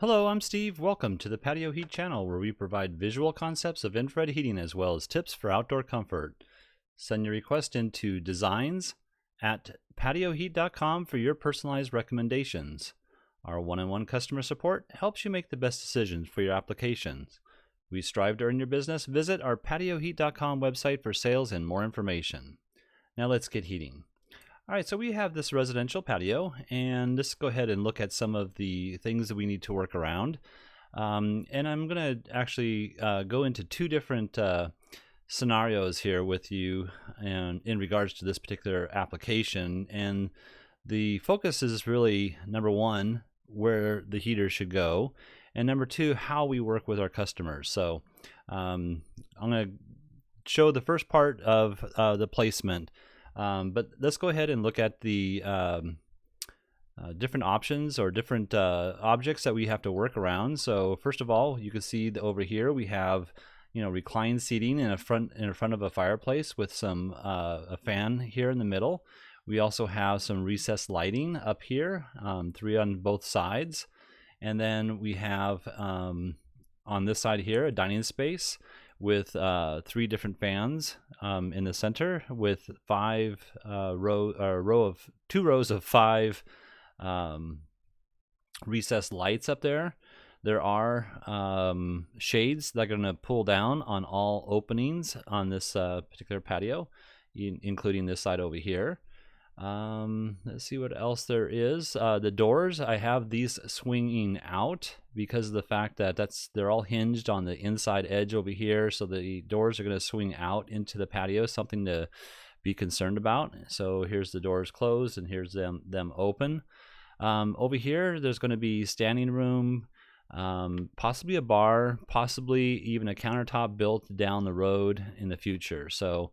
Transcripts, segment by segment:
Hello, I'm Steve. Welcome to the Patio Heat channel, where we provide visual concepts of infrared heating as well as tips for outdoor comfort. Send your request into designs@patioheat.com for your personalized recommendations. Our one-on-one customer support helps you make the best decisions for your applications. We strive to earn your business. Visit our patioheat.com website for sales and more information. Now let's get heating. All right, so we have this residential patio, and let's go ahead and look at some of the things that we need to work around. And I'm going to actually go into two different scenarios here with you and in regards to this particular application. And the focus is really, number one, where the heater should go, and number two, how we work with our customers. So I'm going to show the first part of the placement. But let's go ahead and look at the different options or different objects that we have to work around. So first of all, you can see that over here we have, reclined seating in front of a fireplace with some a fan here in the middle. We also have some recessed lighting up here, 3 on both sides, and then we have on this side here a dining space with 3 different fans in the center, with 2 rows of 5 recessed lights up there. There are shades that are going to pull down on all openings on this particular patio, including this side over here. Let's see what else there is. The doors, I have these swinging out because of the fact that they're all hinged on the inside edge over here, so the doors are going to swing out into the patio, something to be concerned about. So here's the doors closed and here's them open. Over here there's going to be standing room, possibly a bar, possibly even a countertop built down the road in the future. So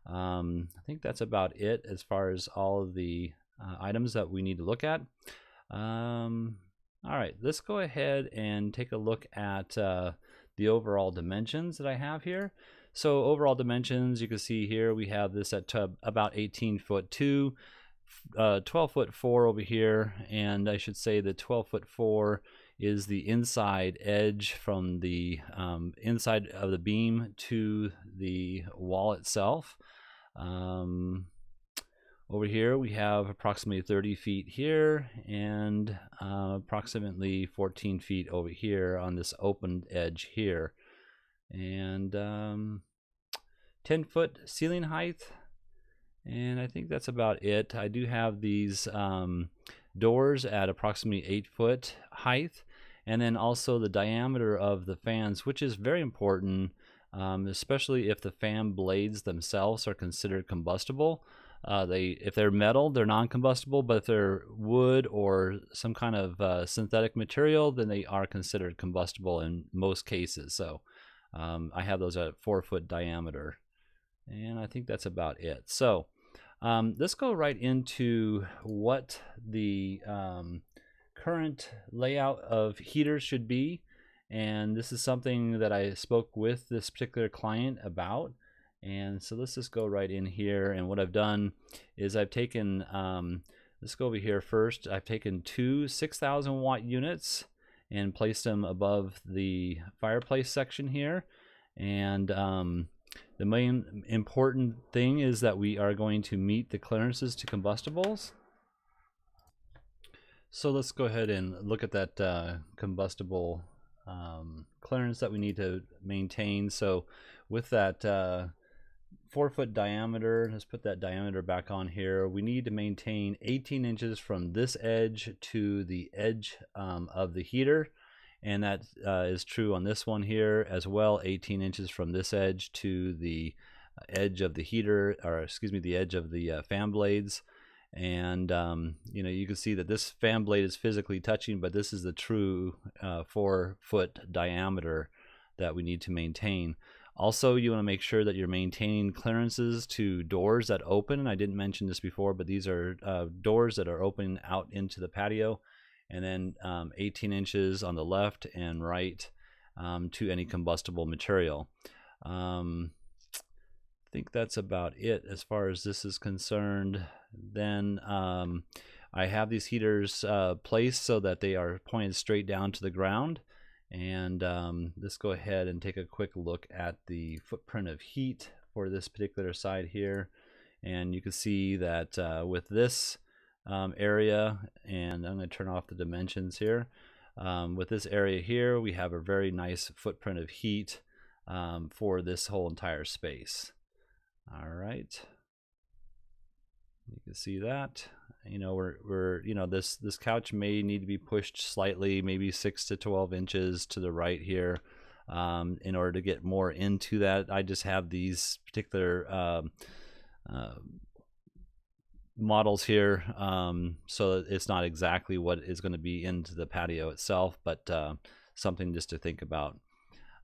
I think that's about it as far as all of the items that we need to look at. All right, let's go ahead and take a look at the overall dimensions that I have here. So overall dimensions, you can see here we have this at about 18'2", 12'4" over here, and I should say the 12'4" is the inside edge from the inside of the beam to the wall itself. Over here we have approximately 30 feet here and approximately 14 feet over here on this open edge here, and 10-foot ceiling height, and I think that's about it. I do have these doors at approximately 8-foot height, and then also the diameter of the fans, which is very important, especially if the fan blades themselves are considered combustible. If they're metal, they're non-combustible, but if they're wood or some kind of synthetic material, then they are considered combustible in most cases. So I have those at 4-foot diameter, and I think that's about it. So let's go right into what the current layout of heaters should be. And this is something that I spoke with this particular client about. And so let's just go right in here. And what I've done is I've taken, let's go over here first. I've taken 2 6,000 watt units and placed them above the fireplace section here. And the main important thing is that we are going to meet the clearances to combustibles. So let's go ahead and look at that combustible clearance that we need to maintain. So with that 4-foot diameter, let's put that diameter back on here. We need to maintain 18 inches from this edge to the edge of the heater, and that is true on this one here as well. 18 inches from this edge to the edge of the heater, or excuse me, the edge of the fan blades. And you can see that this fan blade is physically touching, but this is the true 4-foot diameter that we need to maintain. Also, you want to make sure that you're maintaining clearances to doors that open. And I didn't mention this before, but these are doors that are open out into the patio, and then 18 inches on the left and right to any combustible material. I think that's about it as far as this is concerned. Then I have these heaters placed so that they are pointed straight down to the ground. And let's go ahead and take a quick look at the footprint of heat for this particular side here. And you can see that with this area, and I'm going to turn off the dimensions here. With this area here, we have a very nice footprint of heat for this whole entire space. All right, you can see that. You know, we're you know, this couch may need to be pushed slightly, maybe 6 to 12 inches to the right here, in order to get more into that. I just have these particular models here, so it's not exactly what is going to be into the patio itself, but something just to think about.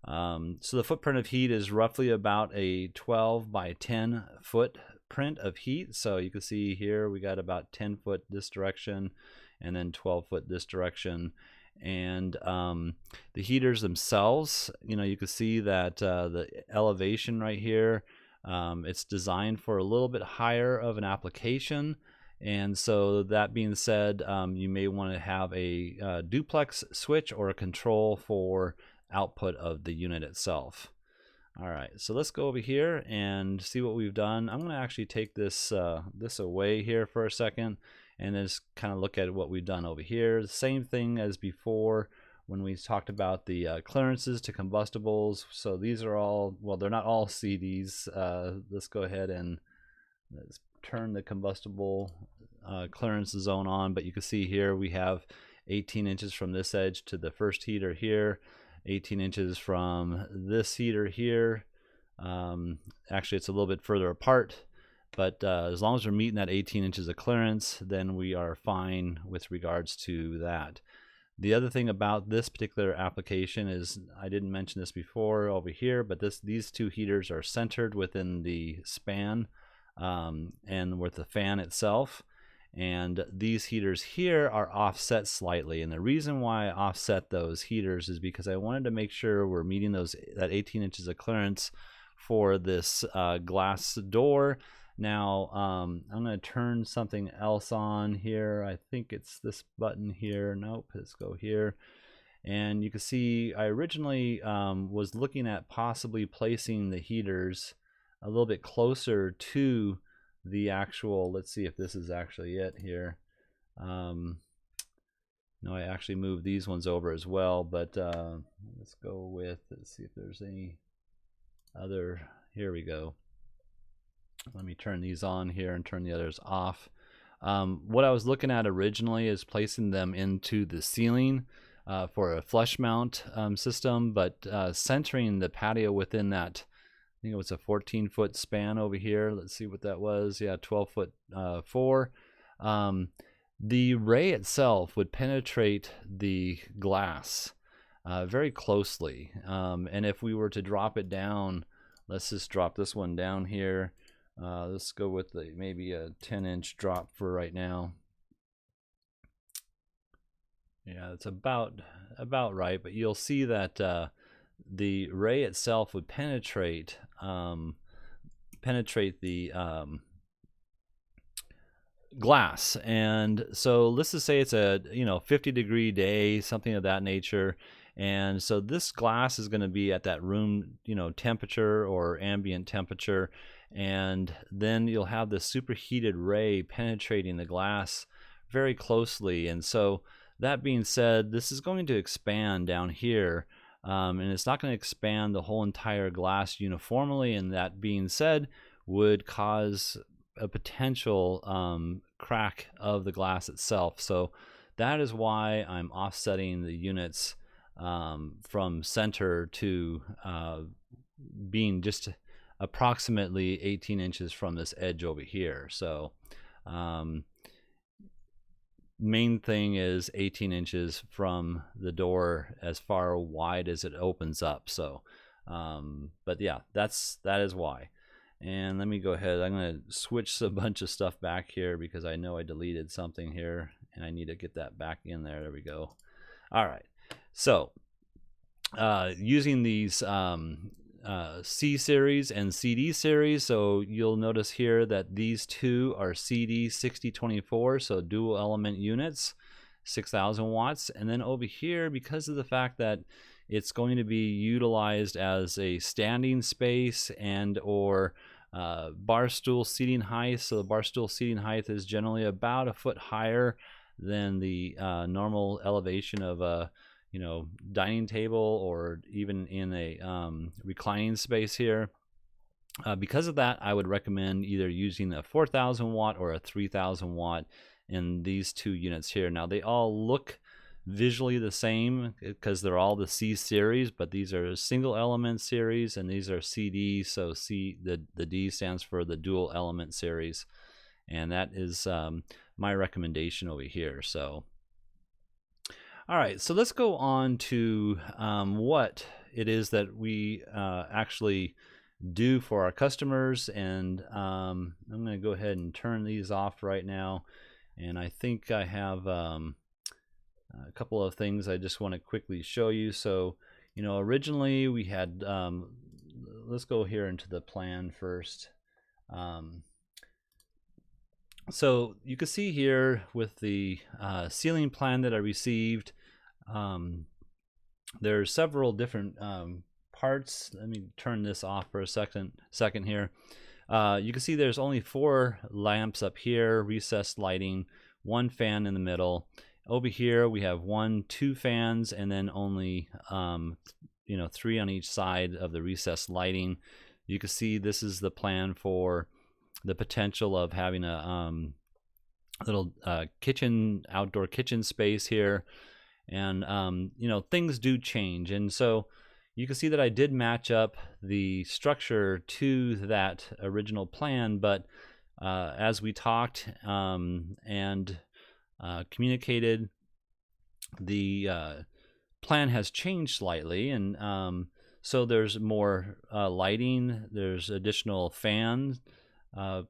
So the footprint of heat is roughly about a 12 by 10 footprint of heat. So you can see here we got about 10 foot this direction and then 12 foot this direction. And the heaters themselves, you know, you can see that the elevation right here, it's designed for a little bit higher of an application. And so that being said, you may want to have a duplex switch or a control for output of the unit itself. All right, so let's go over here and see what we've done. I'm going to actually take this this away here for a second and just kind of look at what we've done over here. The same thing as before when we talked about the clearances to combustibles. So these are all, well, they're not all CDs. Let's go ahead and let's turn the combustible clearance zone on, but you can see here we have 18 inches from this edge to the first heater here, 18 inches from this heater here. Actually, it's a little bit further apart, but as long as we're meeting that 18 inches of clearance, then we are fine with regards to that. The other thing about this particular application is, I didn't mention this before over here, but these two heaters are centered within the span and with the fan itself. And these heaters here are offset slightly, and the reason why I offset those heaters is because I wanted to make sure we're meeting that 18 inches of clearance for this glass door. Now I'm going to turn something else on here. I think it's this button here. Nope, let's go here. And you can see I originally was looking at possibly placing the heaters a little bit closer to the actual, let's see if this is actually it here. No, I actually moved these ones over as well, but let's go with, let's see if there's any other, here we go. Let me turn these on here and turn the others off. What I was looking at originally is placing them into the ceiling for a flush mount system, but centering the patio within that, I think it was a 14-foot span over here. Let's see what that was. Yeah, 12 foot 4. The ray itself would penetrate the glass very closely. And if we were to drop it down, let's just drop this one down here. Let's go with maybe a 10-inch drop for right now. Yeah, it's about right, but you'll see that the ray itself would penetrate the glass. And so let's just say it's a 50-degree day, something of that nature, and so this glass is going to be at that room temperature or ambient temperature, and then you'll have this superheated ray penetrating the glass very closely. And so that being said, this is going to expand down here. And it's not going to expand the whole entire glass uniformly, and that being said would cause a potential crack of the glass itself. So that is why I'm offsetting the units from center to being just approximately 18 inches from this edge over here. So main thing is 18 inches from the door as far wide as it opens up. So but yeah, that is why. And let me go ahead, I'm going to switch a bunch of stuff back here because I know I deleted something here and I need to get that back in there. There we go. All right, so using these C series and CD series. So you'll notice here that these two are CD 6024, so dual element units, 6,000 watts. And then over here, because of the fact that it's going to be utilized as a standing space and or bar stool seating height, so the bar stool seating height is generally about a foot higher than the normal elevation of a dining table or even in a reclining space here. Because of that, I would recommend either using a 4,000 watt or a 3,000 watt in these two units here. Now they all look visually the same because they're all the C series, but these are single element series and these are CD, so the D stands for the dual element series, and that is my recommendation over here. So all right, so let's go on to what it is that we actually do for our customers. And I'm going to go ahead and turn these off right now. And I think I have a couple of things I just want to quickly show you. So, originally we had, let's go here into the plan first. So you can see here with the ceiling plan that I received, there's several different parts. Let me turn this off for a second here. You can see there's only 4 lamps up here, recessed lighting, 1 fan in the middle. Over here we have 2 fans, and then only 3 on each side of the recessed lighting. You can see this is the plan for the potential of having a little outdoor kitchen space here. And things do change, and so you can see that I did match up the structure to that original plan, but as we talked and communicated, the plan has changed slightly, and so there's more lighting, there's additional fans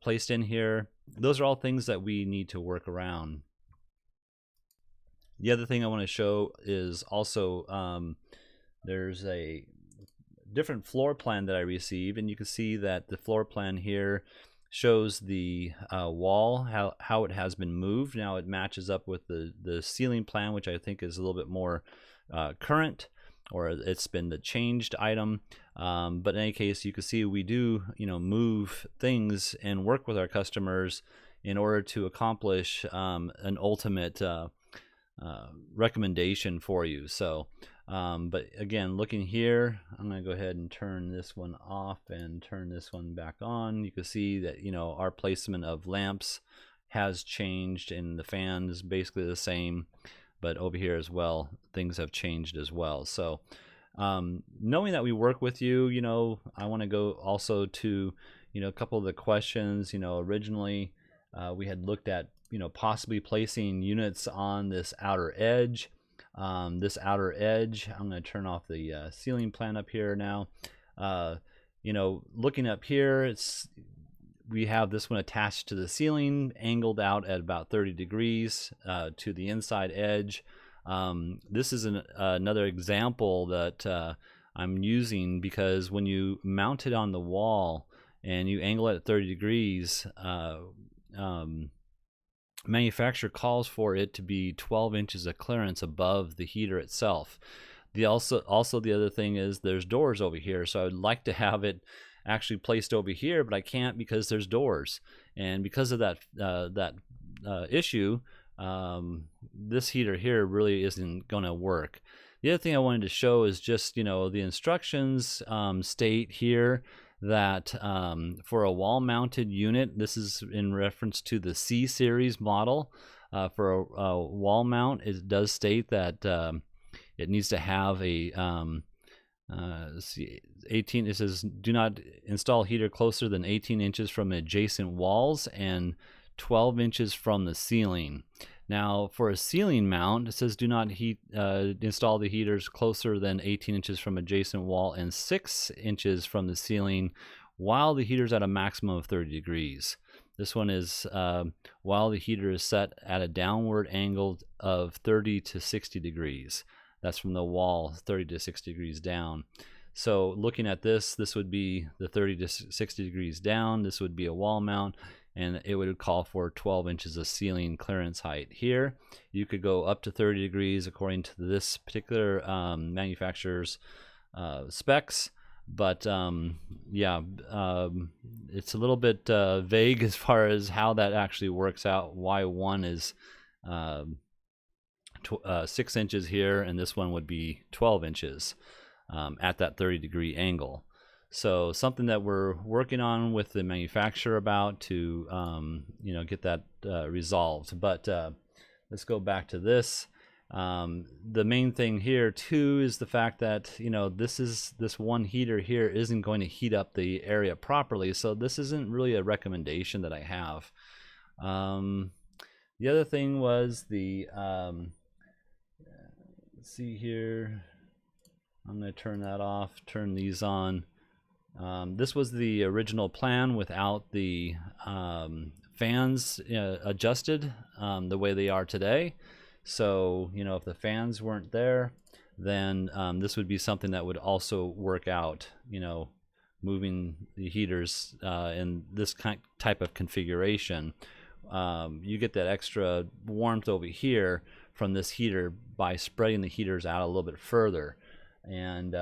placed in here. Those are all things that we need to work around. The other thing I want to show is also there's a different floor plan that I received, and you can see that the floor plan here shows the wall, how it has been moved. Now it matches up with the ceiling plan, which I think is a little bit more current, or it's been the changed item. But in any case, you can see we do move things and work with our customers in order to accomplish an ultimate recommendation for you. So but again, looking here, I'm going to go ahead and turn this one off and turn this one back on. You can see that our placement of lamps has changed, and the fan is basically the same, but over here as well things have changed as well. So knowing that we work with you, I want to go also to a couple of the questions. Originally we had looked at possibly placing units on this outer edge. I'm going to turn off the ceiling plan up here now. Looking up here, we have this one attached to the ceiling, angled out at about 30 degrees to the inside edge. This is another example that I'm using, because when you mount it on the wall and you angle it at 30 degrees, manufacturer calls for it to be 12 inches of clearance above the heater itself. Also the other thing is there's doors over here, so I would like to have it actually placed over here, but I can't because there's doors. And because of that issue, this heater here really isn't going to work. The other thing I wanted to show is just the instructions state here that for a wall-mounted unit, this is in reference to the C series model. For a wall mount, it does state that it needs to have a 18. It says do not install heater closer than 18 inches from adjacent walls and 12 inches from the ceiling. Now, for a ceiling mount, it says do not install the heaters closer than 18 inches from adjacent wall and 6 inches from the ceiling while the heater is at a maximum of 30 degrees. This one is while the heater is set at a downward angle of 30 to 60 degrees. That's from the wall, 30 to 60 degrees down. So looking at this, this would be the 30 to 60 degrees down. This would be a wall mount, and it would call for 12 inches of ceiling clearance height. Here, you could go up to 30 degrees according to this particular manufacturer's specs. But yeah, it's a little bit vague as far as how that actually works out, why one is 6 inches here and this one would be 12 inches at that 30-degree angle. So something that we're working on with the manufacturer about to get that resolved. But let's go back to this. The main thing here too is the fact that this one heater here isn't going to heat up the area properly, so this isn't really a recommendation that I have. The other thing was the let's see here, I'm going to turn that off, turn these on. This was the original plan without the fans adjusted the way they are today. So if the fans weren't there, then this would be something that would also work out, moving the heaters in this type of configuration. You get that extra warmth over here from this heater by spreading the heaters out a little bit further. And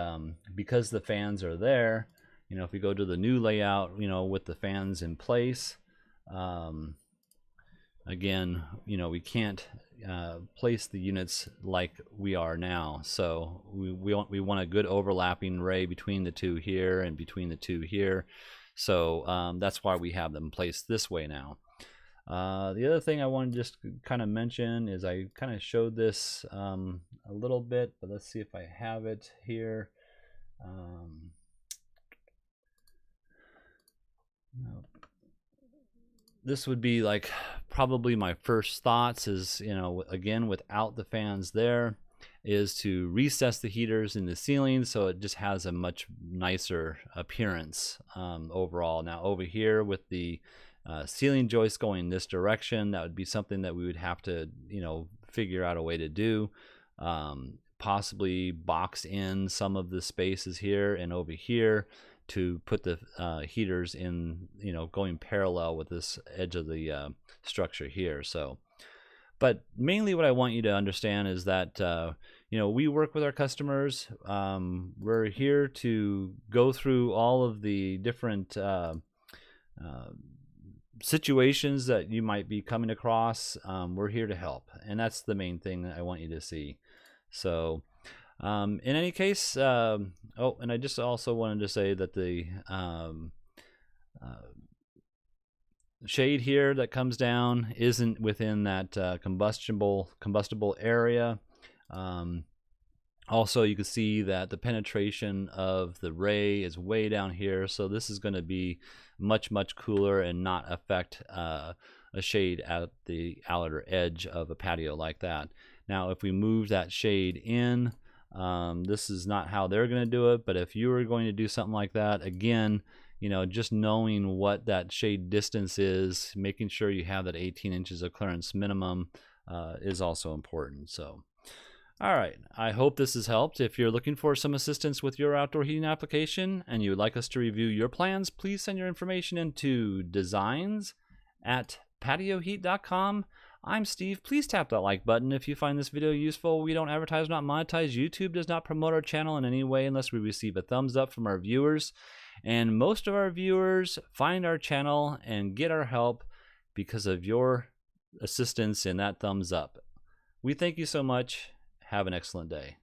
because the fans are there, if we go to the new layout, with the fans in place, again, we can't place the units like we are now. So we want a good overlapping ray between the two here and between the two here. So that's why we have them placed this way now. The other thing I want to just kind of mention is I kind of showed this a little bit, but let's see if I have it here. No. This would be like probably my first thoughts is, again, without the fans there, is to recess the heaters in the ceiling so it just has a much nicer appearance overall. Now over here with the ceiling joist going this direction, that would be something that we would have to figure out a way to do. Possibly box in some of the spaces here and over here to put the heaters in, going parallel with this edge of the structure here. So, but mainly what I want you to understand is that we work with our customers. We're here to go through all of the different situations that you might be coming across. We're here to help, and that's the main thing that I want you to see. So in any case, oh, and I just also wanted to say that the shade here that comes down isn't within that combustible area. Also, you can see that the penetration of the ray is way down here, so this is going to be much cooler and not affect a shade at the outer edge of a patio like that. Now if we move that shade in, this is not how they're going to do it, but if you were going to do something like that, again, just knowing what that shade distance is, making sure you have that 18 inches of clearance minimum is also important. So all right, I hope this has helped. If you're looking for some assistance with your outdoor heating application and you would like us to review your plans, please send your information into designs@patioheat.com. I'm Steve. Please tap that like button if you find this video useful. We don't advertise, not monetize. YouTube does not promote our channel in any way unless we receive a thumbs up from our viewers. And most of our viewers find our channel and get our help because of your assistance in that thumbs up. We thank you so much. Have an excellent day.